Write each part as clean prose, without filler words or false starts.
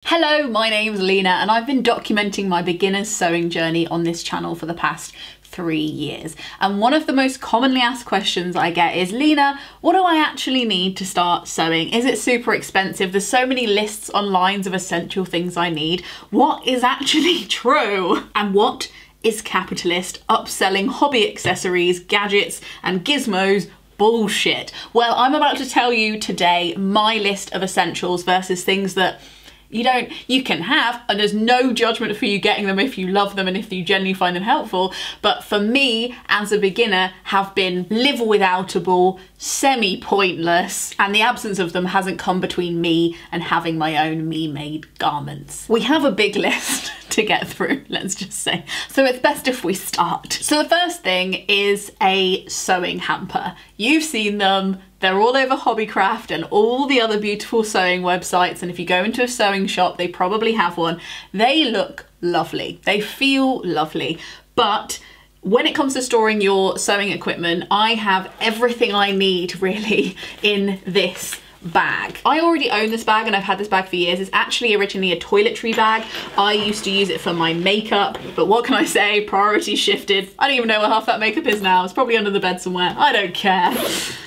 Hello, my name's Lena and I've been documenting my beginner's sewing journey on this channel for the past 3 years. And one of the most commonly asked questions I get is, Lena, what do I actually need to start sewing? Is it super expensive? There's so many lists online of essential things I need. What is actually true? And what is capitalist upselling hobby accessories, gadgets and gizmos bullshit? Well, I'm about to tell you today my list of essentials versus things that you can have, and there's no judgment for you getting them if you love them and if you genuinely find them helpful, but for me as a beginner have been live withoutable, semi-pointless, and the absence of them hasn't come between me and having my own me-made garments. We have a big list to get through, let's just say, so it's best if we start. So the first thing is a sewing hamper. You've seen them. They're all over Hobbycraft and all the other beautiful sewing websites, and if you go into a sewing shop, they probably have one. They look lovely. They feel lovely. But when it comes to storing your sewing equipment, I have everything I need really in this bag. I already own this bag and I've had this bag for years. It's actually originally a toiletry bag. I used to use it for my makeup, but what can I say? Priorities shifted. I don't even know where half that makeup is now. It's probably under the bed somewhere. I don't care.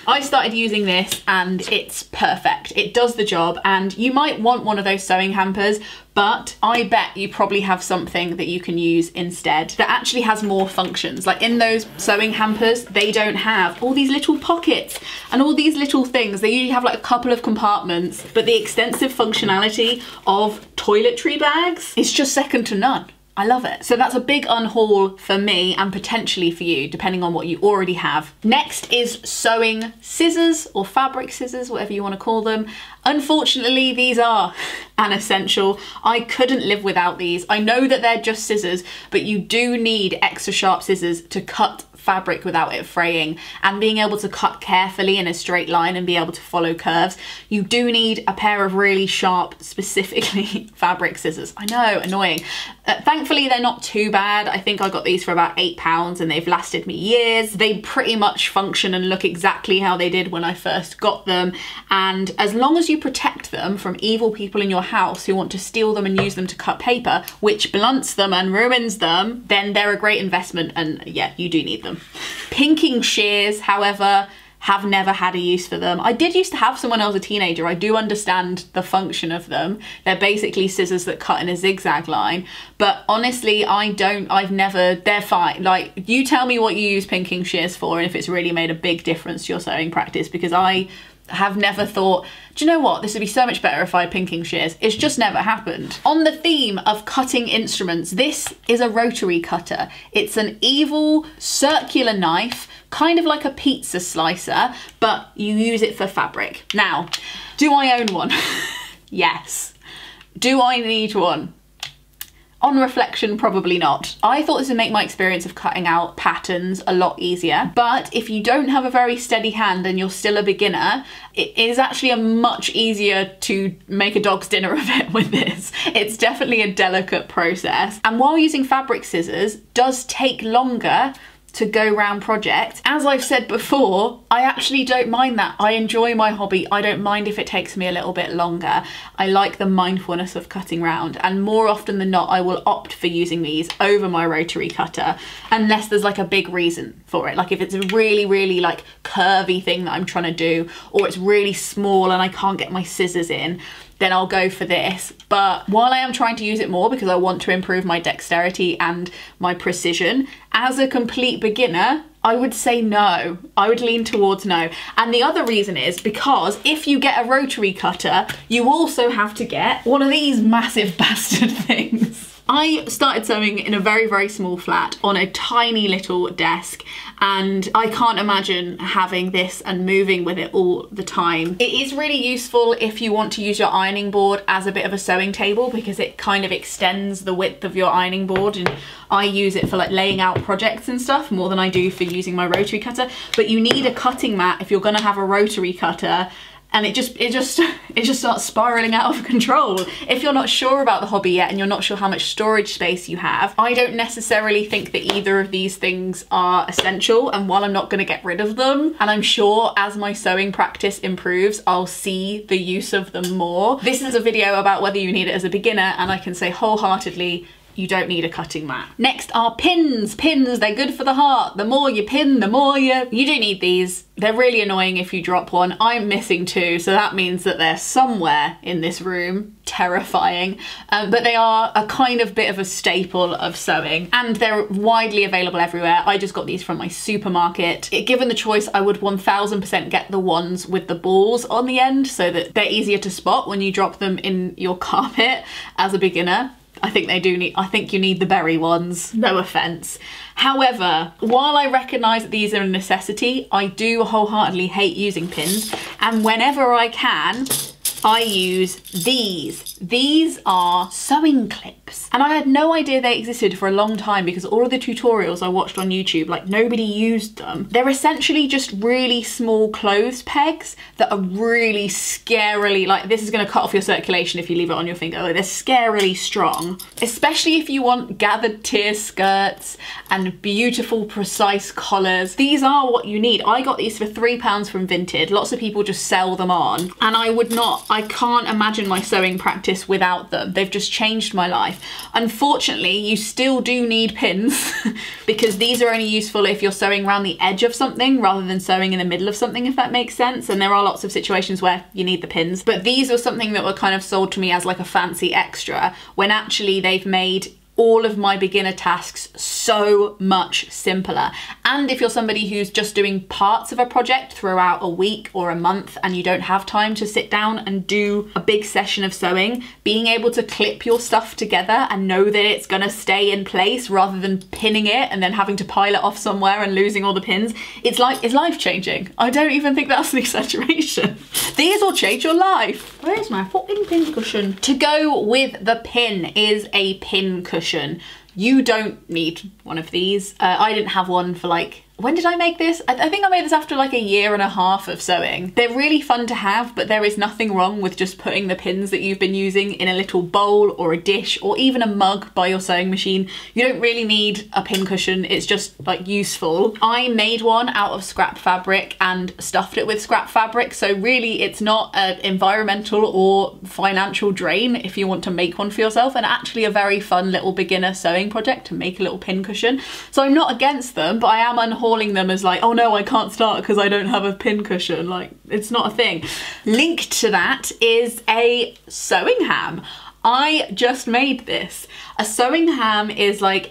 I started using this and it's perfect. It does the job, and you might want one of those sewing hampers, but I bet you probably have something that you can use instead that actually has more functions. Like in those sewing hampers, they don't have all these little pockets and all these little things. They usually have like a couple of compartments, but the extensive functionality of toiletry bags is just second to none. I love it. So that's a big unhaul for me and potentially for you, depending on what you already have. Next is sewing scissors or fabric scissors, whatever you want to call them. Unfortunately, these are an essential. I couldn't live without these. I know that they're just scissors, but you do need extra sharp scissors to cut fabric without it fraying, and being able to cut carefully in a straight line and be able to follow curves. You do need a pair of really sharp, specifically fabric scissors. I know, annoying. Thankfully they're not too bad. I think I got these for about £8 and they've lasted me years. They pretty much function and look exactly how they did when I first got them, and as long as you protect them from evil people in your house who want to steal them and use them to cut paper, which blunts them and ruins them, then they're a great investment, and yeah, you do need them. Pinking shears, however, have never had a use for them. I did used to have some when I was a teenager. I do understand the function of them. They're basically scissors that cut in a zigzag line, but honestly, they're fine. Like, you tell me what you use pinking shears for and if it's really made a big difference to your sewing practice, because I have never thought, do you know what, this would be so much better if I had pinking shears. It's just never happened. On the theme of cutting instruments, this is a rotary cutter. It's an evil circular knife, kind of like a pizza slicer, but you use it for fabric. Now, do I own one? Yes. Do I need one? On reflection, probably not. I thought this would make my experience of cutting out patterns a lot easier, but if you don't have a very steady hand and you're still a beginner, it is actually a much easier to make a dog's dinner of it with this. It's definitely a delicate process, and while using fabric scissors does take longer to go round projects, as I've said before, I actually don't mind that. I enjoy my hobby. I don't mind if it takes me a little bit longer. I like the mindfulness of cutting round, and more often than not I will opt for using these over my rotary cutter unless there's like a big reason for it. Like if it's a really like curvy thing that I'm trying to do, or it's really small and I can't get my scissors in, then I'll go for this. But while I am trying to use it more because I want to improve my dexterity and my precision, as a complete beginner, I would say no. I would lean towards no. And the other reason is because if you get a rotary cutter, you also have to get one of these massive bastard things. I started sewing in a very small flat on a tiny little desk, and I can't imagine having this and moving with it all the time. It is really useful if you want to use your ironing board as a bit of a sewing table, because it kind of extends the width of your ironing board, and I use it for like laying out projects and stuff more than I do for using my rotary cutter. But you need a cutting mat if you're gonna have a rotary cutter. and it just starts spiraling out of control. If you're not sure about the hobby yet and you're not sure how much storage space you have, I don't necessarily think that either of these things are essential, and while I'm not going to get rid of them, and I'm sure as my sewing practice improves I'll see the use of them more. This is a video about whether you need it as a beginner, and I can say wholeheartedly you don't need a cutting mat. Next are pins. Pins, they're good for the heart. The more you pin, the more you do need these. They're really annoying if you drop one. I'm missing two, so that means that they're somewhere in this room. Terrifying. But they are a kind of bit of a staple of sewing, and they're widely available everywhere. I just got these from my supermarket. Given the choice, I would 1000% get the ones with the balls on the end so that they're easier to spot when you drop them in your carpet as a beginner. I think you need the berry ones, no offense. However, while I recognise that these are a necessity, I do wholeheartedly hate using pins, and whenever I can, I use these. These are sewing clips, and I had no idea they existed for a long time because all of the tutorials I watched on YouTube, like, nobody used them. They're essentially just really small clothes pegs that are really scarily, like, this is going to cut off your circulation if you leave it on your finger. Like, they're scarily strong, especially if you want gathered tier skirts and beautiful precise collars. These are what you need. I got these for £3 from Vinted. Lots of people just sell them on, and I can't imagine my sewing practice without them. They've just changed my life. Unfortunately, you still do need pins because these are only useful if you're sewing around the edge of something rather than sewing in the middle of something, if that makes sense. And there are lots of situations where you need the pins, but these were something that were kind of sold to me as like a fancy extra, when actually they've made all of my beginner tasks so much simpler. And if you're somebody who's just doing parts of a project throughout a week or a month and you don't have time to sit down and do a big session of sewing, being able to clip your stuff together and know that it's gonna stay in place rather than pinning it and then having to pile it off somewhere and losing all the pins, it's life-changing. I don't even think that's an exaggeration. These will change your life. Where's my fucking pin cushion? To go with the pin is a pin cushion. You don't need one of these. I didn't have one for like, when did I make this? I think I made this after like 1.5 years of sewing. They're really fun to have, but there is nothing wrong with just putting the pins that you've been using in a little bowl or a dish or even a mug by your sewing machine. You don't really need a pin cushion. It's just like useful. I made one out of scrap fabric and stuffed it with scrap fabric. So really it's not an environmental or financial drain if you want to make one for yourself, and actually a very fun little beginner sewing project to make a little pin cushion. So I'm not against them, but I am unhauling them as like, oh no, I can't start because I don't have a pin cushion. Like, it's not a thing. Linked to that is a sewing ham. I just made this. A sewing ham is like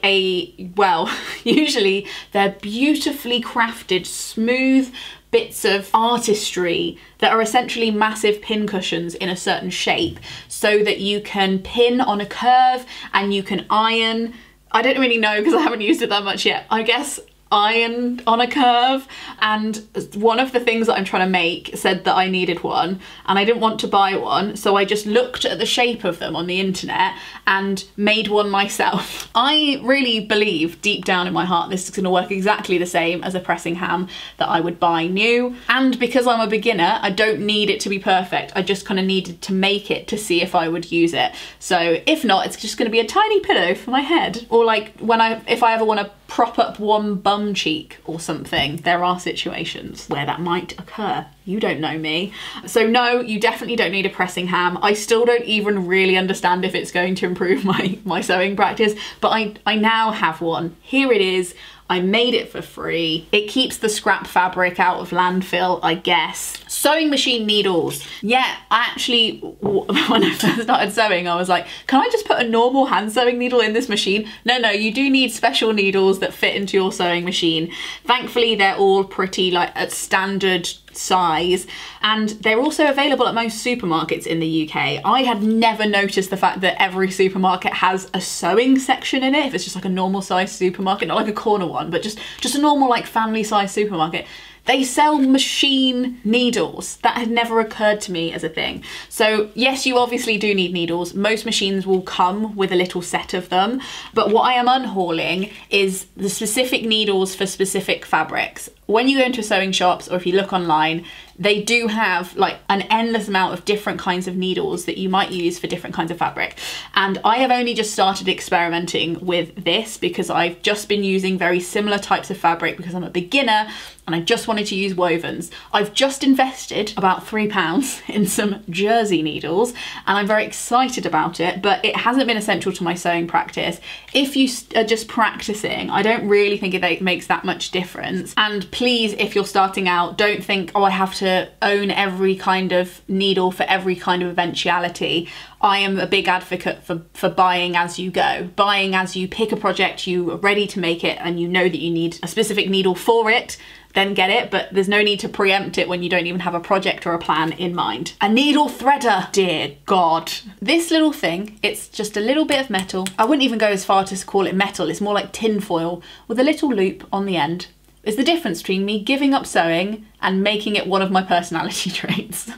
well, usually they're beautifully crafted, smooth bits of artistry that are essentially massive pin cushions in a certain shape so that you can pin on a curve and you can iron. I don't really know because I haven't used it that much yet. I guess ironed on a curve, and one of the things that I'm trying to make said that I needed one and I didn't want to buy one, so I just looked at the shape of them on the internet and made one myself. I really believe deep down in my heart this is going to work exactly the same as a pressing ham that I would buy new, and because I'm a beginner I don't need it to be perfect. I just kind of needed to make it to see if I would use it. So if not, it's just going to be a tiny pillow for my head, or like if I ever want to prop up one bum cheek or something. There are situations where that might occur. You don't know me. So no, you definitely don't need a pressing ham. I still don't even really understand if it's going to improve my sewing practice, but I now have one. Here it is. I made it for free. It keeps the scrap fabric out of landfill, I guess. Sewing machine needles. Yeah, I actually, when I first started sewing, I was like, can I just put a normal hand sewing needle in this machine? No, you do need special needles that fit into your sewing machine. Thankfully, they're all pretty like at standard size, and they're also available at most supermarkets in the UK. I had never noticed the fact that every supermarket has a sewing section in it, if it's just like a normal size supermarket, not like a corner one, but just a normal like family size supermarket. They sell machine needles. That had never occurred to me as a thing. So yes, you obviously do need needles. Most machines will come with a little set of them, but what I am unhauling is the specific needles for specific fabrics. when you go into sewing shops or if you look online, they do have like an endless amount of different kinds of needles that you might use for different kinds of fabric. And I have only just started experimenting with this because I've just been using very similar types of fabric because I'm a beginner and I just wanted to use wovens. I've just invested about £3 in some jersey needles and I'm very excited about it, but it hasn't been essential to my sewing practice. If you are just practicing, I don't really think it makes that much difference. And please, if you're starting out, don't think, oh, I have to own every kind of needle for every kind of eventuality. I am a big advocate for buying as you go. Buying as you pick a project, you are ready to make it and you know that you need a specific needle for it, then get it, but there's no need to preempt it when you don't even have a project or a plan in mind. A needle threader, dear God. This little thing, it's just a little bit of metal. I wouldn't even go as far to call it metal, it's more like tin foil with a little loop on the end. It's the difference between me giving up sewing and making it one of my personality traits.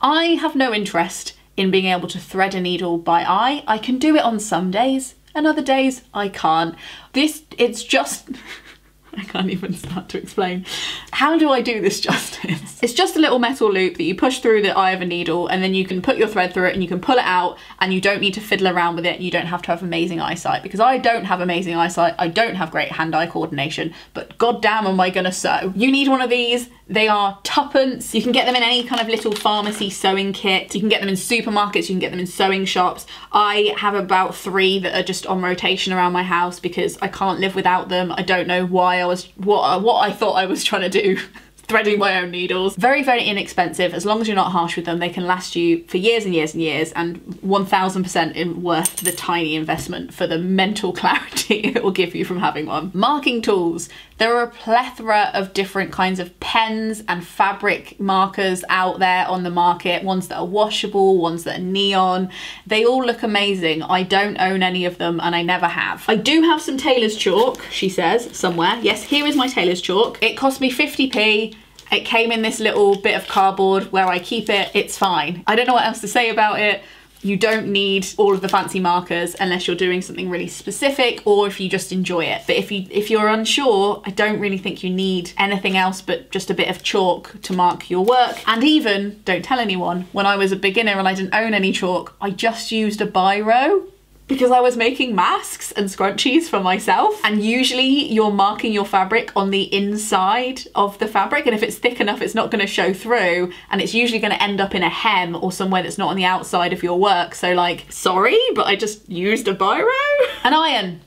I have no interest in being able to thread a needle by eye. I can do it on some days and other days I can't. It's just, I can't even start to explain. How do I do this justice? It's just a little metal loop that you push through the eye of a needle and then you can put your thread through it and you can pull it out and you don't need to fiddle around with it. You don't have to have amazing eyesight because I don't have amazing eyesight. I don't have great hand-eye coordination, but goddamn am I gonna sew. You need one of these. They are tuppence. You can get them in any kind of little pharmacy sewing kit. You can get them in supermarkets, you can get them in sewing shops. I have about 3 that are just on rotation around my house because I can't live without them. I don't know why what I thought I was trying to do. Threading my own needles. Very, very inexpensive. As long as you're not harsh with them, they can last you for years and years and years, and 1000% worth the tiny investment for the mental clarity it will give you from having one. Marking tools. There are a plethora of different kinds of pens and fabric markers out there on the market, ones that are washable, ones that are neon. They all look amazing. I don't own any of them and I never have. I do have some tailor's chalk, she says, somewhere. Yes, here is my tailor's chalk. It cost me 50p. It came in this little bit of cardboard where I keep it. It's fine. I don't know what else to say about it. You don't need all of the fancy markers unless you're doing something really specific or if you just enjoy it. But if you're unsure, I don't really think you need anything else but just a bit of chalk to mark your work. And even, don't tell anyone, when I was a beginner and I didn't own any chalk, I just used a biro because I was making masks and scrunchies for myself. And usually you're marking your fabric on the inside of the fabric, and if it's thick enough it's not going to show through, and it's usually going to end up in a hem or somewhere that's not on the outside of your work. So like, sorry, but I just used a biro. An iron.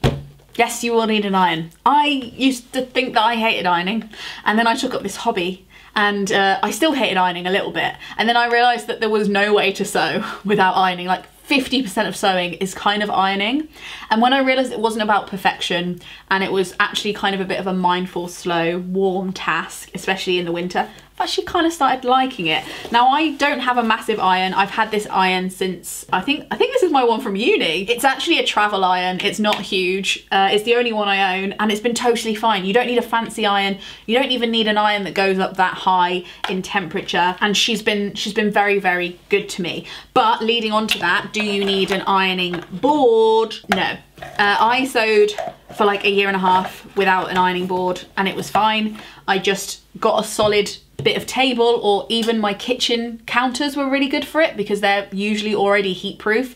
Yes, you will need an iron. I used to think that I hated ironing, and then I took up this hobby and I still hated ironing a little bit, and then I realised that there was no way to sew without ironing. Like 50% of sewing is kind of ironing. And when I realised it wasn't about perfection and it was actually kind of a bit of a mindful, slow, warm task, especially in the winter, I've actually kind of started liking it. Now, I don't have a massive iron. I've had this iron since, I think this is my one from uni. It's actually a travel iron. It's not huge. It's the only one I own and it's been totally fine. You don't need a fancy iron. You don't even need an iron that goes up that high in temperature. And she's been very, very good to me. But leading on to that, do you need an ironing board? No. I sewed for like 1.5 years without an ironing board and it was fine. I just got a solid bit of table, or even my kitchen counters were really good for it because they're usually already heat proof.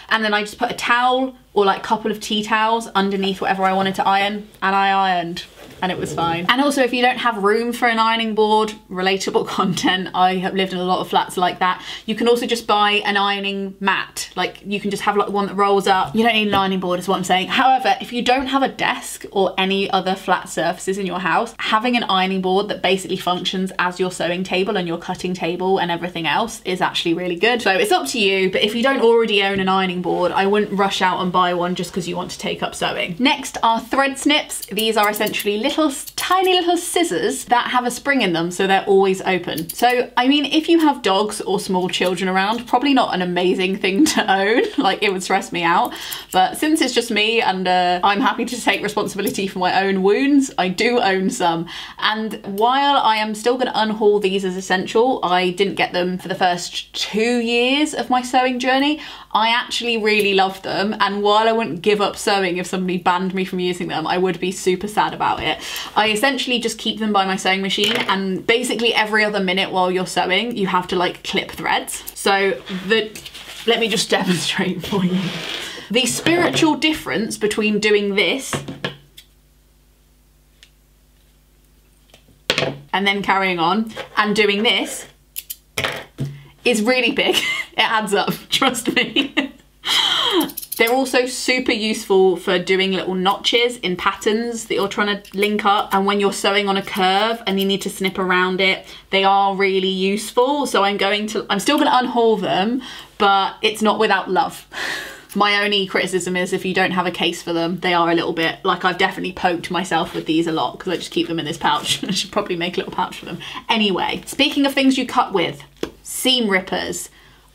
And then I just put a towel or like a couple of tea towels underneath whatever I wanted to iron, and I ironed and it was fine. And also, if you don't have room for an ironing board, relatable content, I have lived in a lot of flats like that, you can also just buy an ironing mat. Like you can just have like one that rolls up. You don't need an ironing board is what I'm saying. However, if you don't have a desk or any other flat surfaces in your house, having an ironing board that basically functions as your sewing table and your cutting table and everything else is actually really good. So it's up to you, but if you don't already own an ironing board, I wouldn't rush out and buy one just because you want to take up sewing. Next are thread snips. These are essentially tiny little scissors that have a spring in them, so they're always open. So I mean, if you have dogs or small children around, probably not an amazing thing to own. Like it would stress me out, but since it's just me and I'm happy to take responsibility for my own wounds, I do own some. And while I am still going to unhaul these as essential, I didn't get them for the first 2 years of my sewing journey. I actually really loved them, and while I wouldn't give up sewing if somebody banned me from using them, I would be super sad about it. I essentially just keep them by my sewing machine, and basically every other minute while you're sewing, you have to like clip threads. So let me just demonstrate for you. The spiritual difference between doing this and then carrying on and doing this is really big. It adds up, trust me. They're also super useful for doing little notches in patterns that you're trying to link up, and when you're sewing on a curve and you need to snip around it, they are really useful. So I'm still gonna unhaul them, but it's not without love. My only criticism is if you don't have a case for them, they are a little bit, like I've definitely poked myself with these a lot because I just keep them in this pouch. I should probably make a little pouch for them. Anyway, speaking of things you cut with, seam rippers.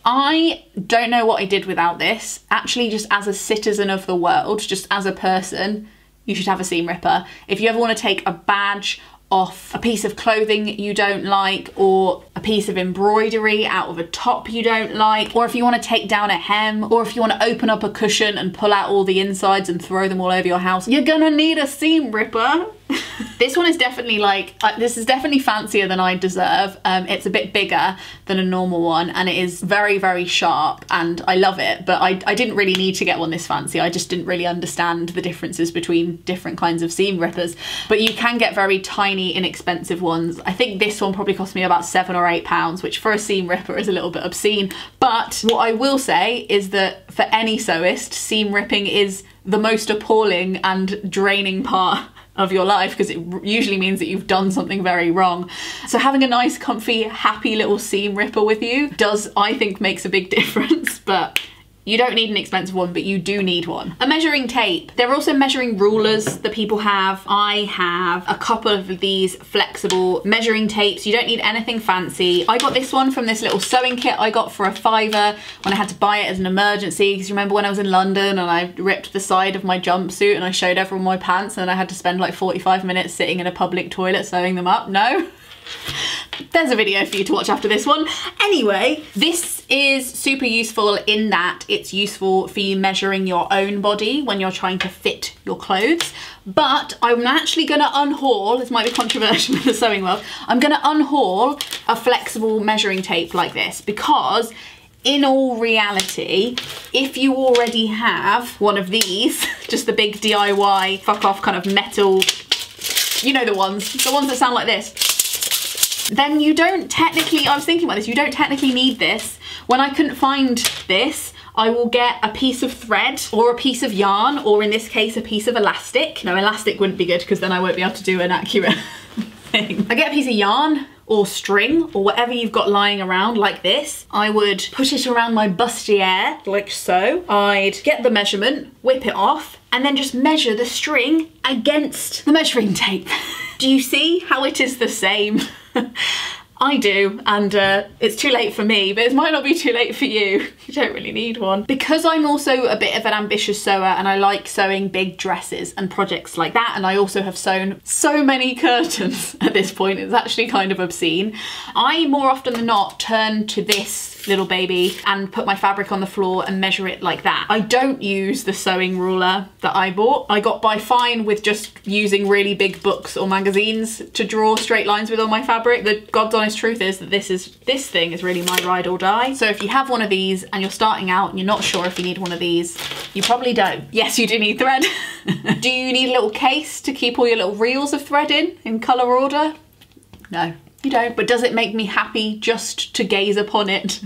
I don't know what I did without this. Actually, just as a citizen of the world, just as a person, you should have a seam ripper. If you ever want to take a badge off a piece of clothing you don't like, or a piece of embroidery out of a top you don't like, or if you want to take down a hem, or if you want to open up a cushion and pull out all the insides and throw them all over your house, you're gonna need a seam ripper. This one is definitely this is definitely fancier than I deserve. It's a bit bigger than a normal one, and it is very, very sharp, and I love it, but I didn't really need to get one this fancy. I just didn't really understand the differences between different kinds of seam rippers, but you can get very tiny, inexpensive ones. I think this one probably cost me about £7 or £8, which for a seam ripper is a little bit obscene. But what I will say is that for any sewist, seam ripping is the most appalling and draining part of your life, because it usually means that you've done something very wrong. So having a nice, comfy, happy little seam ripper with you does, I think, makes a big difference. But you don't need an expensive one, but you do need one. A measuring tape. There are also measuring rulers that people have. I have a couple of these flexible measuring tapes. You don't need anything fancy. I got this one from this little sewing kit I got for £5 when I had to buy it as an emergency, because you remember when I was in London and I ripped the side of my jumpsuit and I showed everyone my pants, and I had to spend like 45 minutes sitting in a public toilet sewing them up? No? There's a video for you to watch after this one. Anyway, this is super useful in that it's useful for you measuring your own body when you're trying to fit your clothes. But I'm actually gonna unhaul, this might be controversial in the sewing world, I'm gonna unhaul a flexible measuring tape like this, because in all reality, if you already have one of these, just the big DIY fuck off kind of metal, you know, the ones that sound like this, then you don't technically, I was thinking about this, you don't technically need this. When I couldn't find this, I will get a piece of thread or a piece of yarn, or in this case, a piece of elastic. No, elastic wouldn't be good because then I won't be able to do an accurate thing. I get a piece of yarn or string or whatever you've got lying around like this. I would put it around my bustier like so. I'd get the measurement, whip it off, and then just measure the string against the measuring tape. Do you see how it is the same? I do, and it's too late for me, but it might not be too late for you. You don't really need one. Because I'm also a bit of an ambitious sewer and I like sewing big dresses and projects like that, and I also have sewn so many curtains at this point, it's actually kind of obscene. I more often than not turn to this little baby and put my fabric on the floor and measure it like that. I don't use the sewing ruler that I bought. I got by fine with just using really big books or magazines to draw straight lines with all my fabric. The God's honest truth is that this thing is really my ride or die. So if you have one of these and you're starting out and you're not sure if you need one of these, you probably don't. Yes, you do need thread. Do you need a little case to keep all your little reels of thread in colour order? No. You don't, but does it make me happy just to gaze upon it?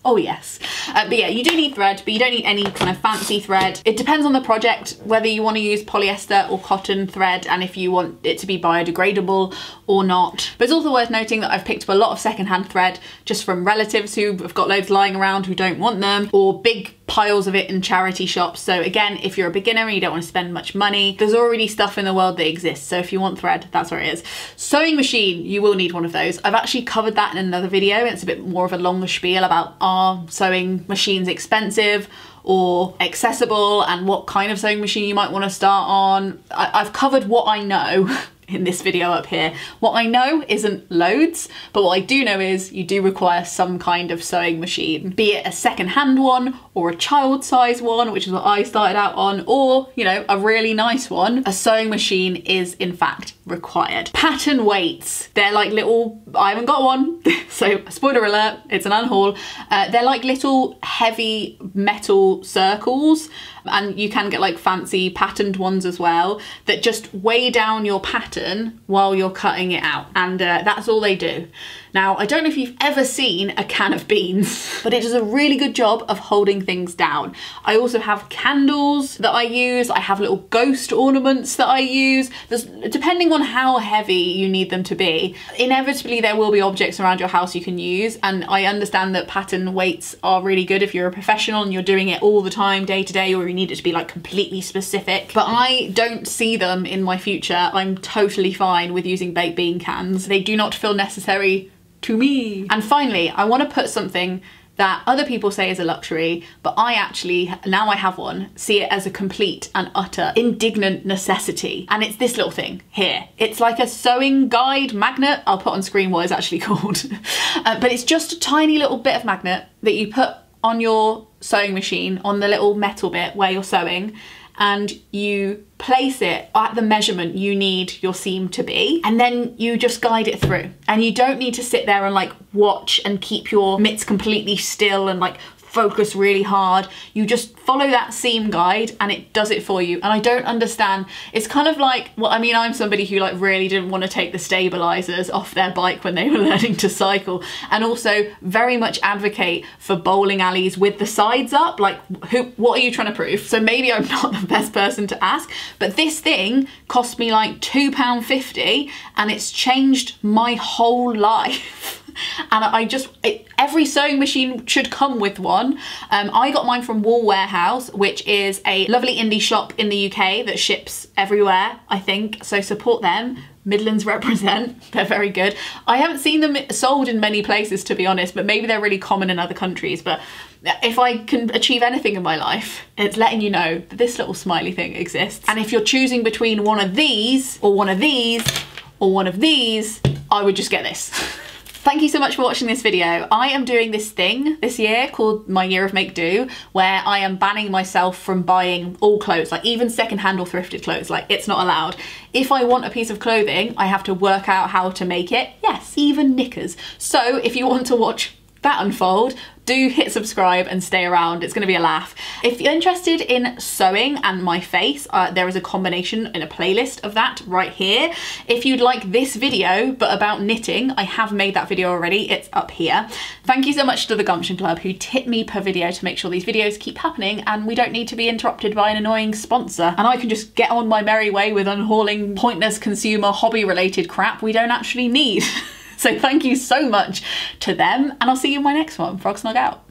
Oh yes. But yeah, you do need thread, but you don't need any kind of fancy thread. It depends on the project, whether you want to use polyester or cotton thread, and if you want it to be biodegradable or not. But it's also worth noting that I've picked up a lot of secondhand thread just from relatives who have got loads lying around who don't want them, or big piles of it in charity shops. So again, if you're a beginner and you don't want to spend much money, there's already stuff in the world that exists. So if you want thread, that's where it is. Sewing machine, you will need one of those. I've actually covered that in another video, and it's a bit more of a longer spiel about are sewing machines expensive or accessible and what kind of sewing machine you might want to start on. I've covered what I know in this video up here. What I know isn't loads, but what I do know is you do require some kind of sewing machine, be it a second-hand one or a child-size one, which is what I started out on, or, you know, a really nice one. A sewing machine is in fact required. Pattern weights. They're like little, I haven't got one, so spoiler alert, it's an unhaul. They're like little heavy metal circles, and you can get like fancy patterned ones as well that just weigh down your pattern while you're cutting it out, and that's all they do. Now, I don't know if you've ever seen a can of beans, but it does a really good job of holding things down. I also have candles that I use. I have little ghost ornaments that I use. Depending on how heavy you need them to be, inevitably there will be objects around your house you can use, and I understand that pattern weights are really good if you're a professional and you're doing it all the time, day to day, or you need it to be like completely specific. But I don't see them in my future. I'm totally fine with using baked bean cans. They do not feel necessary to me. And finally, I want to put something that other people say is a luxury, but I actually, now I have one, see it as a complete and utter indignant necessity. And it's this little thing here. It's like a sewing guide magnet. I'll put on screen what it's actually called. But it's just a tiny little bit of magnet that you put on your sewing machine, on the little metal bit where you're sewing, and you place it at the measurement you need your seam to be, and then you just guide it through. And you don't need to sit there and like watch and keep your mitts completely still and like focus really hard. You just follow that seam guide and it does it for you. And I don't understand. It's kind of like, well, I mean, I'm somebody who like really didn't want to take the stabilizers off their bike when they were learning to cycle, and also very much advocate for bowling alleys with the sides up. Like, what are you trying to prove? So maybe I'm not the best person to ask, but this thing cost me like £2.50 and it's changed my whole life. And every sewing machine should come with one. I got mine from Wool Warehouse, which is a lovely indie shop in the UK that ships everywhere, I think. So support them. Midlands represent. They're very good. I haven't seen them sold in many places, to be honest, but maybe they're really common in other countries. But if I can achieve anything in my life, it's letting you know that this little smiley thing exists. And if you're choosing between one of these or one of these or one of these, I would just get this. Thank you so much for watching this video. I am doing this thing this year called my year of make do, where I am banning myself from buying all clothes, like even secondhand or thrifted clothes. Like, it's not allowed. If I want a piece of clothing, I have to work out how to make it. Yes, even knickers. So if you want to watch that unfold, do hit subscribe and stay around. It's going to be a laugh. If you're interested in sewing and my face, there is a combination in a playlist of that right here. If you'd like this video but about knitting, I have made that video already. It's up here. Thank you so much to the Gumption Club who tip me per video to make sure these videos keep happening and we don't need to be interrupted by an annoying sponsor, and I can just get on my merry way with unhauling pointless consumer hobby related crap we don't actually need. So thank you so much to them, and I'll see you in my next one. Frog Snog out.